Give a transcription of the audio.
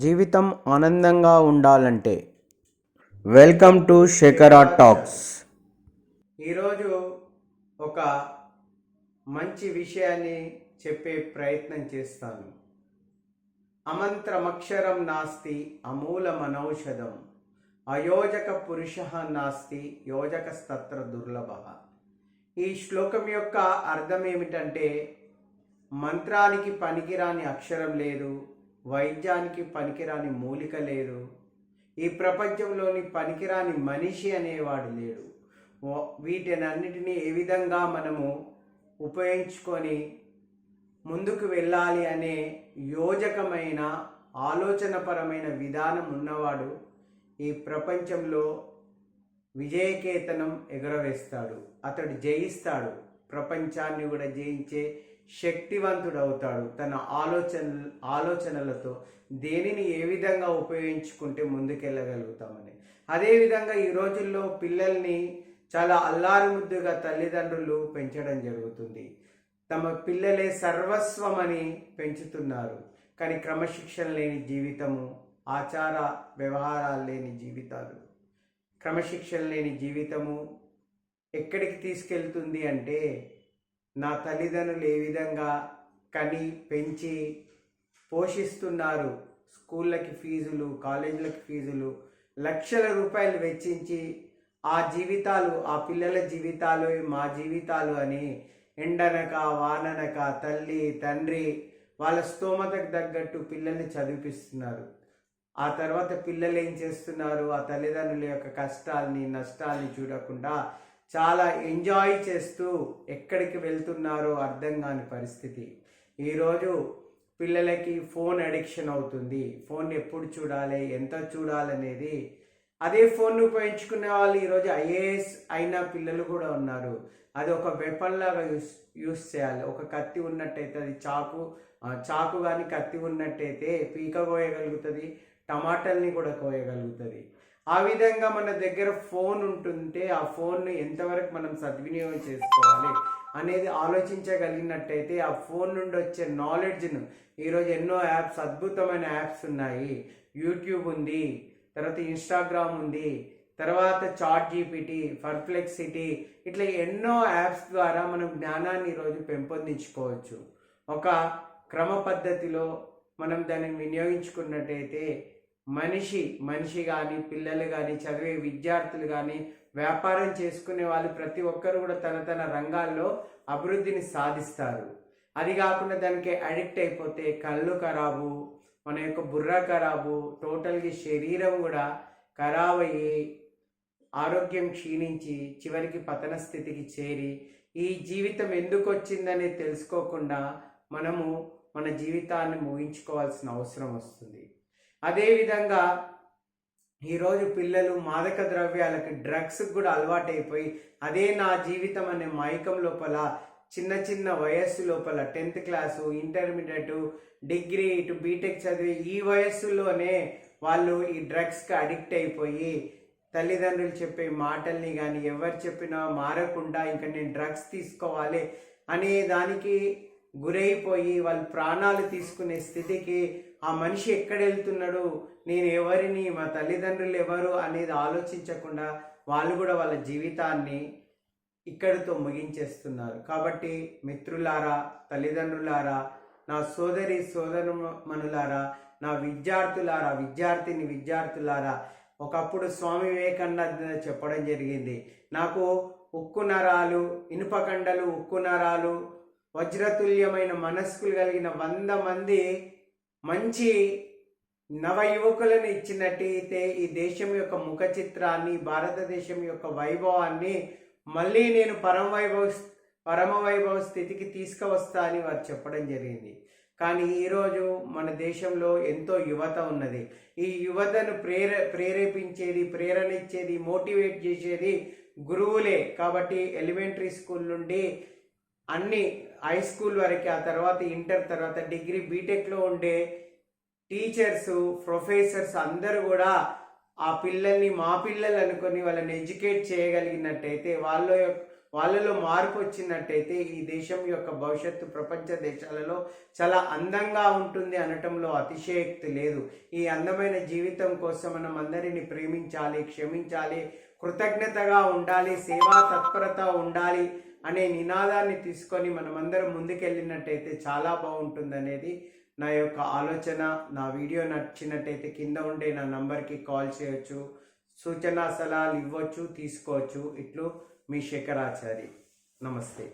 జీవితం ఆనందంగా ఉండాలంటే వెల్కమ్ టు శేఖరా టాక్స్. ఈరోజు ఒక మంచి విషయాన్ని చెప్పే ప్రయత్నం చేస్తాను. అమంత్రమక్షరం నాస్తి అమూలమనౌషధం అయోజక పురుష నాస్తి యోజకస్తత్ర దుర్లభ. ఈ శ్లోకం యొక్క అర్థం ఏమిటంటే, మంత్రానికి పనికిరాని అక్షరం లేదు, వైద్యానికి పనికిరాని మూలిక లేదు, ఈ ప్రపంచంలోని పనికిరాని మనిషి అనేవాడు లేడు. వీటినన్నిటినీ ఏ విధంగా మనము ఉపయోగించుకొని ముందుకు వెళ్ళాలి అనే యోజకమైన ఆలోచనపరమైన విధానం ఉన్నవాడు ఈ ప్రపంచంలో విజయకేతనం ఎగురవేస్తాడు. అతడు జయిస్తాడు, ప్రపంచాన్ని కూడా జయించే శక్తివంతుడు అవుతాడు. తన ఆలోచనలతో దేనిని ఏ విధంగా ఉపయోగించుకుంటే ముందుకెళ్ళగలుగుతామని. అదేవిధంగా ఈ రోజుల్లో పిల్లల్ని చాలా అల్లారుముద్దుగా తల్లిదండ్రులు పెంచడం జరుగుతుంది. తమ పిల్లలే సర్వస్వమని పెంచుతున్నారు. కానీ క్రమశిక్షణ లేని జీవితము, ఆచార వ్యవహారాలు లేని జీవితాలు, క్రమశిక్షణ లేని జీవితము ఎక్కడికి తీసుకెళ్తుంది అంటే, నా తల్లిదండ్రులు ఏ విధంగా కని పెంచి పోషిస్తున్నారు, స్కూళ్ళకి ఫీజులు, కాలేజీలకి ఫీజులు, లక్షల రూపాయలు వెచ్చించి ఆ జీవితాలు, ఆ పిల్లల జీవితాలు మా జీవితాలు అని ఎండనక వాననక తల్లి తండ్రి వాళ్ళ స్తోమతకు తగ్గట్టు పిల్లల్ని చదివిపిస్తున్నారు. ఆ తర్వాత పిల్లలు ఏం చేస్తున్నారు, ఆ తల్లిదండ్రుల యొక్క కష్టాల్ని నష్టాల్ని చూడకుండా చాలా ఎంజాయ్ చేస్తూ ఎక్కడికి వెళ్తున్నారో అర్థం కాని పరిస్థితి. ఈరోజు పిల్లలకి ఫోన్ అడిక్షన్ అవుతుంది. ఫోన్ ఎప్పుడు చూడాలి, ఎంత చూడాలనేది, అదే ఫోన్ ఉపయోగించుకునే వాళ్ళు ఈరోజు ఐఏఎస్ అయిన పిల్లలు కూడా ఉన్నారు. అది ఒక వెపన్ లాగా యూస్ చేయాలి. ఒక కత్తి ఉన్నట్టయితే అది చాకు కానీ కత్తి ఉన్నట్టయితే పీక కోయగలుగుతుంది, టమాటాల్ని కూడా కోయగలుగుతుంది. ఆ విధంగా మన దగ్గర ఫోన్ ఉంటుంటే ఆ ఫోన్ను ఎంతవరకు మనం సద్వినియోగం చేసుకోవాలి అనేది ఆలోచించగలిగినట్టయితే ఆ ఫోన్ నుండి వచ్చే నాలెడ్జ్ను, ఈరోజు ఎన్నో యాప్స్, అద్భుతమైన యాప్స్ ఉన్నాయి. యూట్యూబ్ ఉంది, తర్వాత ఇన్స్టాగ్రామ్ ఉంది, తర్వాత చాట్ జీపీటీ, పర్ప్లెక్సిటీ, ఇట్లా ఎన్నో యాప్స్ ద్వారా మనం జ్ఞానాన్ని ఈరోజు పెంపొందించుకోవచ్చు. ఒక క్రమ పద్ధతిలో మనం దానిని వినియోగించుకున్నట్టయితే మనిషి కానీ, పిల్లలు కానీ, చదివే విద్యార్థులు కానీ, వ్యాపారం చేసుకునే వాళ్ళు ప్రతి ఒక్కరు కూడా తన రంగాల్లో అభివృద్ధిని సాధిస్తారు. అది కాకుండా దానికి అడిక్ట్ అయిపోతే కళ్ళు ఖరాబు, మన యొక్క బుర్ర ఖరాబు, టోటల్గా శరీరం కూడా ఖరాబ్ అయ్యి ఆరోగ్యం క్షీణించి చివరికి పతన స్థితికి చేరి ఈ జీవితం ఎందుకు వచ్చిందని తెలుసుకోకుండా మనము మన జీవితాన్ని ముగించుకోవాల్సిన అవసరం వస్తుంది. అదేవిధంగా ఈరోజు పిల్లలు మాదక ద్రవ్యాలకి, డ్రగ్స్కి కూడా అలవాటైపోయి అదే నా జీవితం అనే మైకం లోపల చిన్న వయస్సు లోపల 10th క్లాసు, ఇంటర్మీడియట్, డిగ్రీ, ఇటు బీటెక్ చదివి ఈ వయస్సులోనే వాళ్ళు ఈ డ్రగ్స్కి అడిక్ట్ అయిపోయి తల్లిదండ్రులు చెప్పే మాటల్ని కానీ ఎవరు చెప్పినా మారకుండా ఇంకా నేను డ్రగ్స్ తీసుకోవాలి అనే దానికి గురైపోయి వాళ్ళు ప్రాణాలు తీసుకునే స్థితికి ఆ మనిషి ఎక్కడ వెళ్తున్నాడు, నేను ఎవరిని, మా తల్లిదండ్రులు ఎవరు అనేది ఆలోచించకుండా వాళ్ళు కూడా వాళ్ళ జీవితాన్ని ఇక్కడితో ముగించేస్తున్నారు. కాబట్టి మిత్రులారా, తల్లిదండ్రులారా, నా సోదరుమనులారా, నా విద్యార్థులారా, ఒకప్పుడు స్వామి వివేకానంద చెప్పడం జరిగింది, నాకు ఉక్కు నరాలు, ఇనుప కండలు, ఉక్కు నరాలు, వజ్రతుల్యమైన మనస్కులు కలిగిన 100 మంది మంచి నవ యువకులను ఇచ్చినట్టయితే ఈ దేశం యొక్క ముఖ చిత్రాన్ని, భారతదేశం యొక్క వైభవాన్ని మళ్ళీ నేను పరమ వైభవ స్థితికి తీసుకువస్తా అని వారు చెప్పడం జరిగింది. కానీ ఈరోజు మన దేశంలో ఎంతో యువత ఉన్నది. ఈ యువతను ప్రేరేపించేది, ప్రేరణ ఇచ్చేది, మోటివేట్ చేసేది గురువులే. కాబట్టి ఎలిమెంటరీ స్కూల్ నుండి అన్ని హై స్కూల్ వరకు, ఆ తర్వాత ఇంటర్, తర్వాత డిగ్రీ, బీటెక్లో ఉండే టీచర్స్, ప్రొఫెసర్స్ అందరూ కూడా ఆ పిల్లల్ని మా పిల్లలు అనుకొని వాళ్ళని ఎడ్యుకేట్ చేయగలిగినట్టయితే వాళ్ళలో మార్పు వచ్చినట్టయితే ఈ దేశం యొక్క భవిష్యత్తు ప్రపంచ దేశాలలో చాలా అందంగా ఉంటుంది అనటంలో అతిశయోక్తి లేదు. ఈ అందమైన జీవితం కోసం మనం అందరిని ప్రేమించాలి, క్షమించాలి, కృతజ్ఞతగా ఉండాలి, సేవా తత్పరత ఉండాలి అనే నినాదాన్ని తీసుకొని మనమందరం ముందుకెళ్ళినట్టయితే చాలా బాగుంటుంది అనేది నా యొక్క ఆలోచన. నా వీడియో నచ్చినట్టయితే కింద ఉండే నా నంబర్కి కాల్ చేయొచ్చు, సూచనా సలహాలు ఇవ్వచ్చు, తీసుకోవచ్చు. ఇట్లు మీ శేఖరాచారి. నమస్తే.